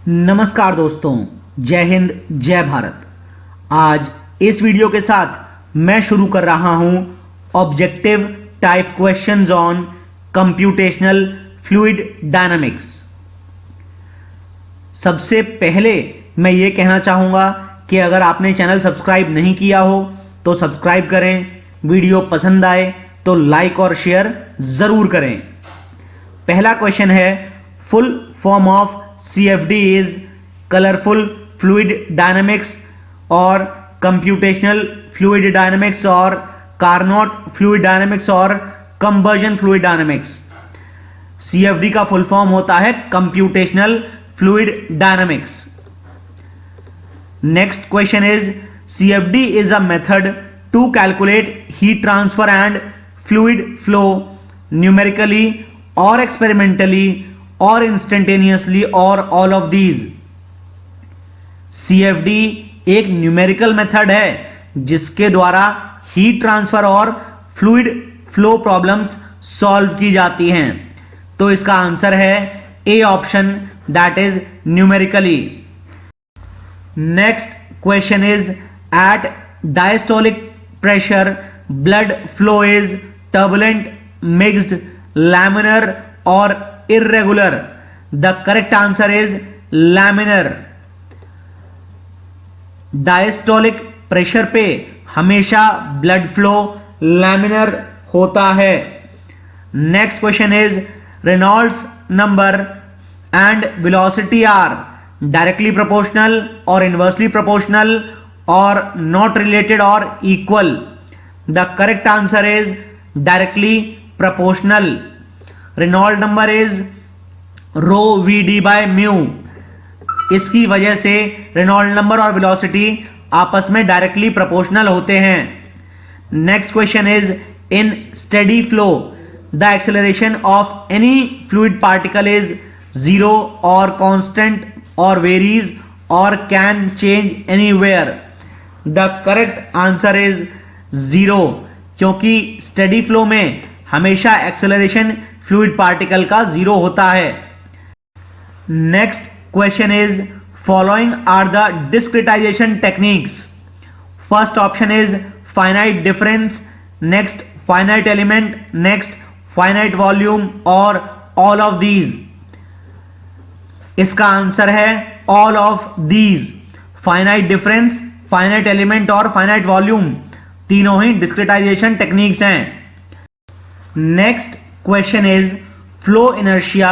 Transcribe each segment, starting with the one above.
नमस्कार दोस्तों, जय हिंद जय भारत। आज इस वीडियो के साथ मैं शुरू कर रहा हूं objective type questions on computational fluid dynamics. सबसे पहले मैं ये कहना चाहूँगा कि अगर आपने चैनल सब्सक्राइब नहीं किया हो तो सब्सक्राइब करें, वीडियो पसंद आए तो लाइक और शेयर ज़रूर करें। पहला क्वेश्चन है, full form of CFD is colorful fluid dynamics or computational fluid dynamics or Carnot fluid dynamics or conversion fluid dynamics। CFD का फुल फॉर्म होता है computational fluid dynamics। Next question is, CFD is a method to calculate heat transfer and fluid flow numerically or experimentally और instantaneously और all of these. CFD एक numerical method है जिसके द्वारा heat transfer और fluid flow problems solve की जाती हैं। तो इसका आंसर है A option, that is numerically. Next question is, at diastolic pressure blood flow is turbulent, mixed, laminar और irregular। The correct answer is laminar। Diastolic pressure पे हमेशा ब्लड फ्लो लैमिनर होता है। Next question is, Reynolds number and velocity are directly proportional और inversely proportional और not related और equal. The correct answer is directly proportional. Reynold number is rho V D by mu. इसकी वजह से Reynold number और velocity आपस में directly proportional होते हैं। Next question is, in steady flow the acceleration of any fluid particle is zero और constant और वेरीज और can change anywhere. The correct answer is zero, क्योंकि स्टेडी फ्लो में हमेशा एक्सेलरेशन फ्लूइड पार्टिकल का zero होता है। Next question is, following are the discretization techniques. First option is finite difference, next finite element, next finite volume और all of these. इसका answer है all of these. Finite difference, finite element और finite volume तीनों ही discretization techniques हैं। Next question is, flow inertia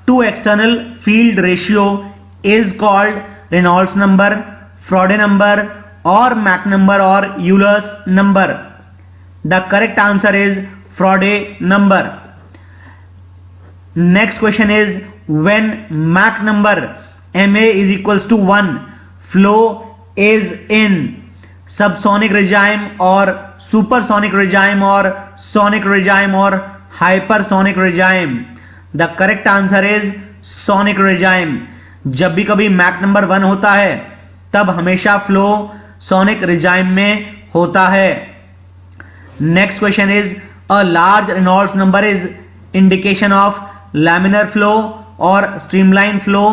to external field ratio is called Reynolds number, Faraday number or Mach number or Euler's number। The correct answer is Faraday number। Next question is, when Mach number ma is equals to 1, flow is in subsonic regime or supersonic regime or sonic regime or hypersonic regime। The correct answer is sonic regime। जब भी कभी Mach number 1 होता है तब हमेशा flow sonic regime में होता है। Next question is, a large Reynolds number is indication of laminar flow और स्ट्रीमलाइन फ्लो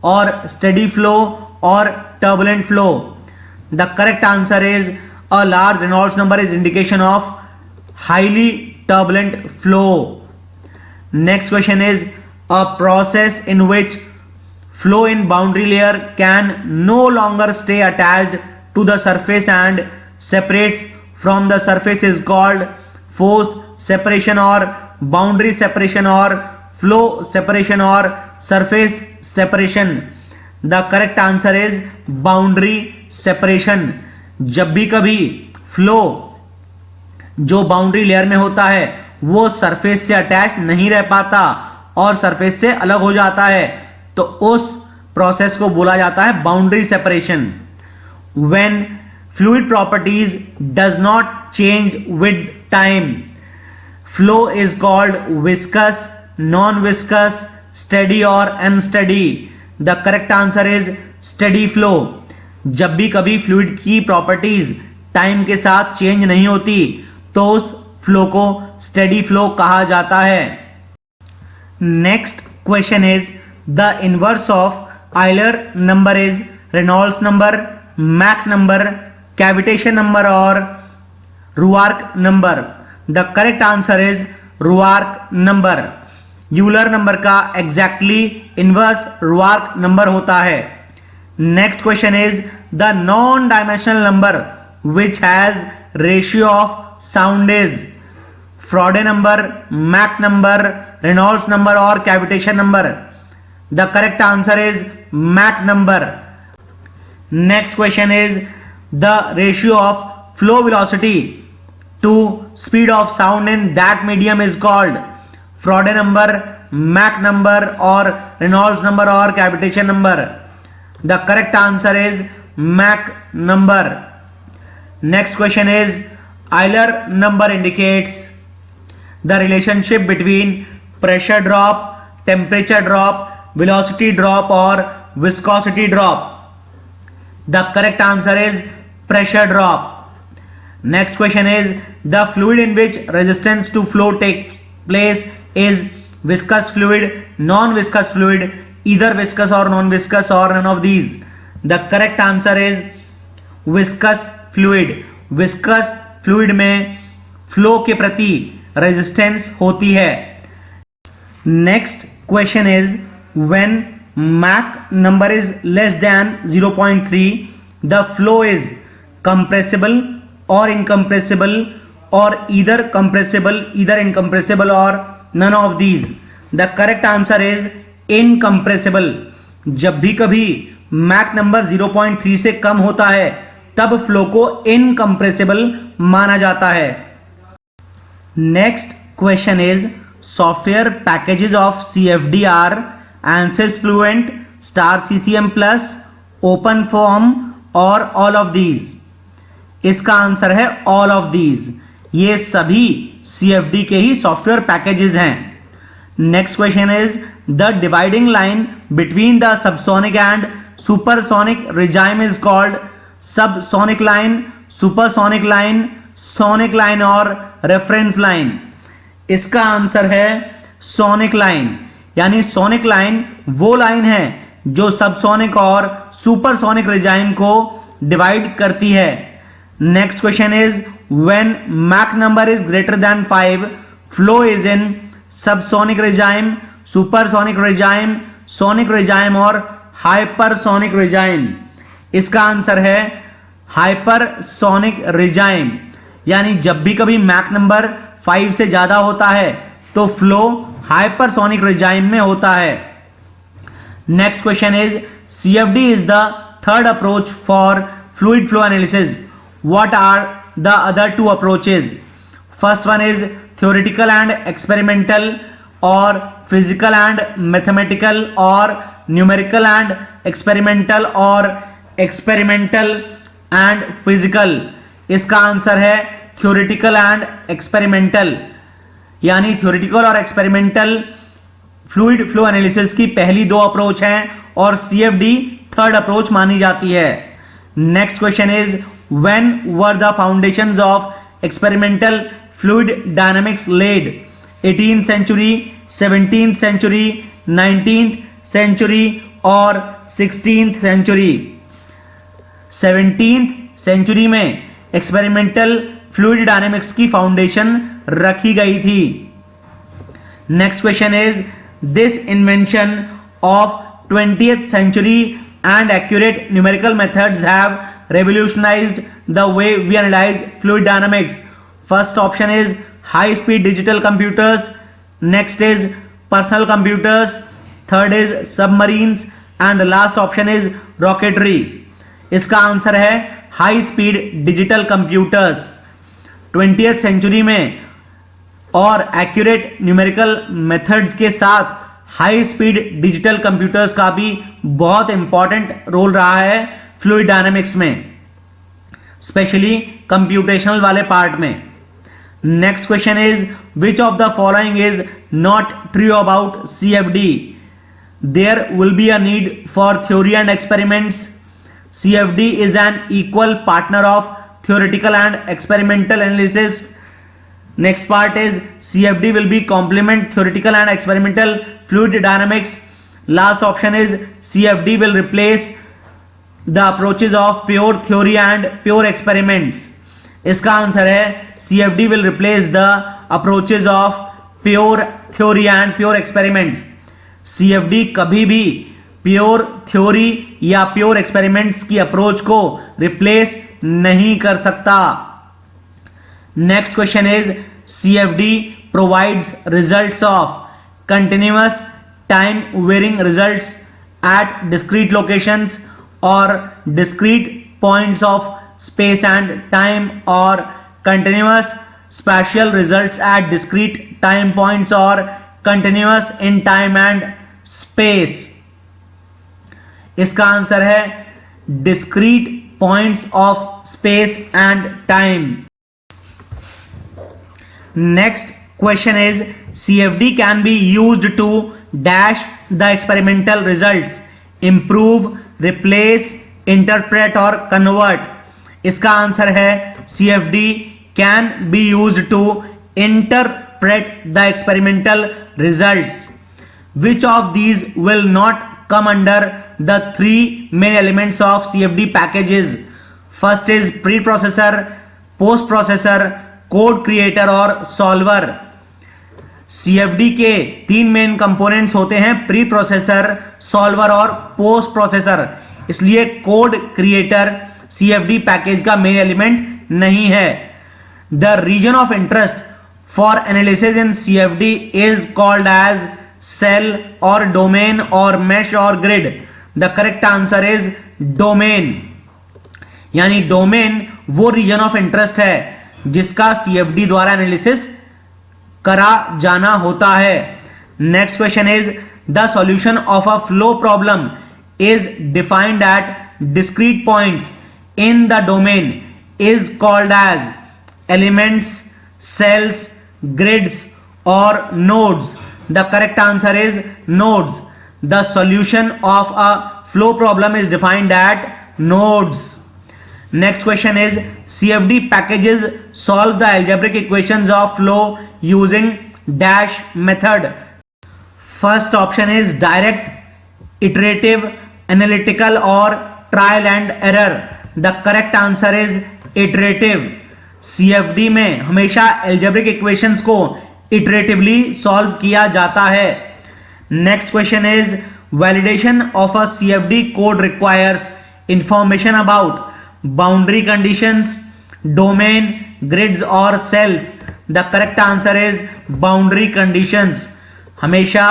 और स्टेडी फ्लो और turbulent flow. The correct answer is, a large Reynolds number is indication of highly turbulent flow। Next question is, a process in which flow in boundary layer can no longer stay attached to the surface and separates from the surface is called force separation or boundary separation or flow separation or surface separation। The correct answer is boundary separation। जब भी कभी flow जो boundary layer में होता है वो surface से attach नहीं रह पाता और सरफेस से अलग हो जाता है, तो उस प्रोसेस को बोला जाता है boundary separation. When fluid properties does not change with time, flow is called viscous, non viscous, steady और unsteady. The correct answer is steady flow. जब भी कभी फ्लूइड की प्रॉपर्टीज टाइम के साथ चेंज नहीं होती तो उस फ्लो को स्टेडी फ्लो कहा जाता है। Next question is, the inverse of Euler number is Reynolds number, Mach number, cavitation number or Ruark number? The correct answer is Ruark number. Euler number का एग्जैक्टली इनवर्स रुआर्क नंबर होता है. Next question is the non dimensional number which has ratio of sound is Froude number, Mach number, Reynolds number और cavitation number? The correct answer is Mach number. Next question is the ratio of flow velocity to speed of sound in that medium is called Froude number, Mach number और Reynolds number और cavitation number? The correct answer is Mach number. Next question is Euler number indicates the relationship between pressure drop, temperature drop, velocity drop or viscosity drop? The correct answer is pressure drop. Next question is the fluid in which resistance to flow takes place is viscous fluid, non-viscous fluid, either viscous or non-viscous or none of these? The correct answer is viscous fluid. viscous fluid में flow के प्रति resistance होती है. Next question is when Mach number is less than 0.3 the flow is compressible or incompressible or either compressible, either incompressible or none of these? The correct answer is incompressible. जब भी कभी Mach number 0.3 से कम होता है तब flow को incompressible माना जाता है. Next question is software packages of CFD are ANSYS Fluent, star CCM plus, open form और ऑल ऑफ दीज? इसका आंसर है ऑल ऑफ दीज. ये सभी CFD के ही सॉफ्टवेयर पैकेजेस हैं. Next question is the dividing line between the subsonic and supersonic regime is called subsonic line, supersonic line, sonic line और reference line? इसका answer है सोनिक लाइन. यानी sonic line वो लाइन है जो सबसोनिक और supersonic regime को divide करती है. Next question is when Mach number is greater than 5 flow is in subsonic regime, supersonic regime, sonic regime और हाइपरसोनिक रिजाइम? इसका आंसर है हाइपरसोनिक रिजाइम. यानी जब भी कभी मैक नंबर 5 से ज्यादा होता है तो फ्लो हाइपरसोनिक रिजाइम में होता है. Next question is CFD is the third approach for fluid flow analysis. What are the other two approaches? First one is theoretical and experimental और फिजिकल एंड मैथमेटिकल और न्यूमेरिकल एंड एक्सपेरिमेंटल और experimental and physical? इसका answer है theoretical and experimental. यानी theoretical और experimental fluid flow analysis की पहली दो अप्रोच हैं और CFD थर्ड अप्रोच मानी जाती है. Next question is when were the foundations of experimental fluid dynamics laid? 18th century, 17th century, 19th century और 16th सेंचुरी? 17th सेंचुरी में एक्सपेरिमेंटल फ्लूइड डायनामिक्स की फाउंडेशन रखी गई थी. Next question is this invention of 20th century and accurate numerical methods have revolutionized the way we analyze fluid dynamics. First option is high speed digital computers, next is personal computers, third is submarines and the last option is rocketry. इसका answer है high speed digital computers. 20th century में और accurate numerical methods के साथ high speed digital computers का भी बहुत important role रहा है फ्लूइड डायनामिक्स में, स्पेशली कंप्यूटेशनल वाले पार्ट में. Next question is which of the following is not true about CFD? There will be a need for theory and experiments. CFD is an equal partner of theoretical and experimental analysis. Next part is CFD will be complement theoretical and experimental fluid dynamics. Last option is CFD will replace the approaches of pure theory and pure experiments. इसका answer है CFD will replace the approaches of pure theory and pure experiments. CFD कभी भी pure theory या pure experiments की approach को replace नहीं कर सकता. Next question is CFD provides results of continuous time varying results at discrete locations or discrete points of space and time, or continuous spatial results at discrete time points, or continuous in time and space. इसका answer है discrete points of space and time. Next question is CFD can be used to dash the experimental results, improve, replace, interpret or convert. इसका answer है CFD can be used to interpret the experimental results. Which of these will not come under the three main elements of CFD packages? First is preprocessor, postprocessor, code creator और solver. CFD के तीन main components होते हैं, preprocessor, solver और postprocessor. इसलिए code creator CFD package का main element नहीं है. The reason of interest for analysis in CFD is called as cell और डोमेन और मैश और grid. The correct answer is domain. यानी domain वो रीजन ऑफ इंटरेस्ट है जिसका CFD द्वारा एनालिसिस करा जाना होता है. Next question is the solution of a flow problem is defined at discrete points in the domain is called as elements, cells, grids और nodes. The correct answer is nodes. The solution of a flow problem is defined at nodes. Next question is CFD packages solve the algebraic equations of flow using dash method. First option is direct, iterative, analytical or trial and error. The correct answer is iterative. CFD में हमेशा algebraic equations को iteratively solve किया जाता है. Next question is validation of a CFD code requires information about boundary conditions, domain, grids और cells. The correct answer is boundary conditions. हमेशा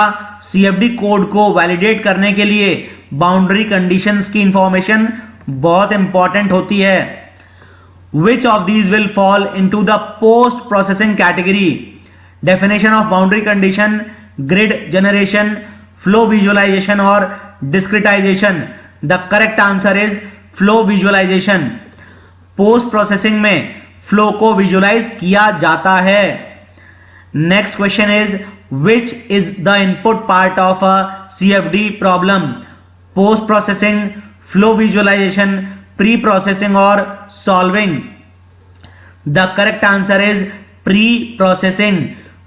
CFD code को validate करने के लिए बाउंड्री कंडीशंस की इंफॉर्मेशन बहुत इंपॉर्टेंट होती है. Which of these will fall into the post processing category? Definition of boundary condition, grid generation, flow visualization और discretization. The correct answer is flow visualization. Post processing में flow को visualize किया जाता है. Next question is which is the input part of a CFD problem? Post processing, flow visualization, pre processing और solving. The correct answer is pre processing.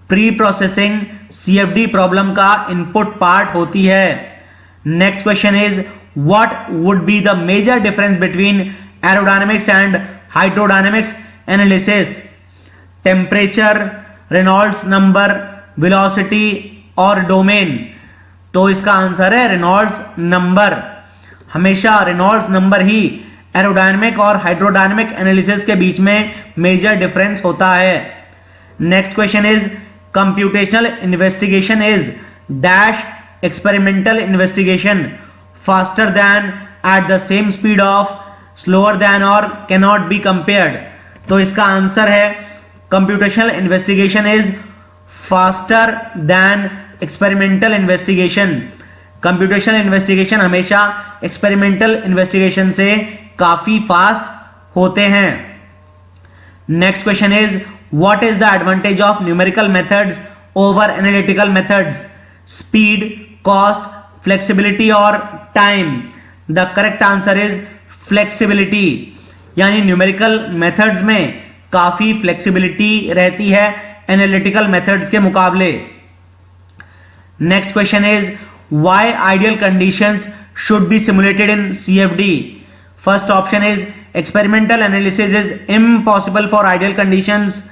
Pre processing CFD problem का input part होती है. Next question is what would be the major difference between aerodynamics and hydrodynamics analysis? Temperature, Reynolds number, velocity और domain. तो इसका answer है Reynolds number. हमेशा Reynolds number ही aerodynamic और hydrodynamic analysis के बीच में मेजर डिफरेंस होता है. Next question is computational investigation is dash experimental investigation faster than, at the same speed of, slower than or cannot be compared. तो इसका answer है computational investigation is faster than experimental investigation. Computational investigation हमेशा experimental investigation से काफी fast होते हैं. Next question is what is the advantage of numerical methods over analytical methods? Speed, cost, flexibility और time. The correct answer is flexibility. यानी numerical methods में काफी flexibility रहती है एनालिटिकल मेथड्स के मुकाबले. Next question is why ideal conditions should be simulated in CFD? First option is experimental analysis is impossible for ideal conditions.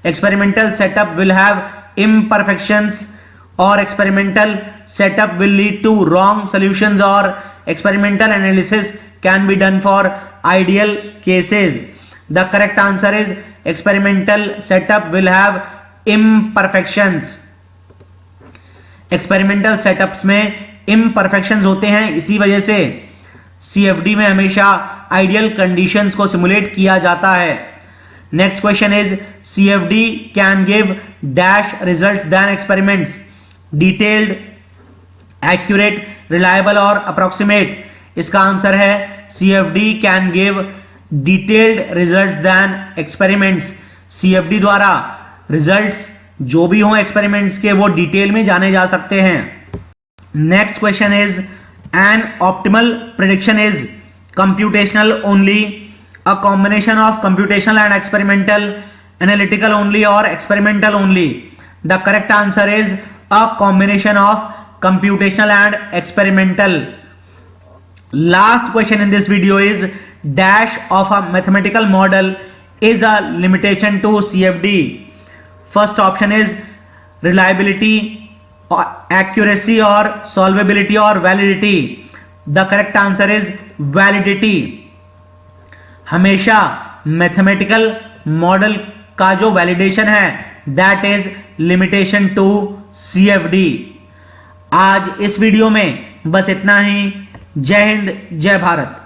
Experimental setup will have imperfections, or experimental setup will lead to wrong solutions, or experimental analysis can be done for ideal cases. The correct answer is experimental setup will have imperfections. Experimental setups में imperfections होते हैं, इसी वजह से CFD में हमेशा ideal conditions को simulate किया जाता है. Next question is CFD can give dash results than experiments. Detailed, accurate, reliable और अप्रोक्सीमेट. इसका आंसर है CFD can give detailed results than experiments. CFD द्वारा रिजल्ट्स जो भी हों एक्सपेरिमेंट्स के वो डिटेल में जाने जा सकते हैं. Next question is an optimal prediction is computational only, a combination of computational and experimental, analytical only और experimental only. The correct answer is a combination of computational and experimental. Last question in this video is dash of a mathematical model is a limitation to CFD. First option is reliability, accuracy or solvability or validity. The correct answer is validity. हमेशा mathematical model का जो validation है that is limitation to CFD. आज इस video में बस इतना ही. जय हिंद, जय भारत.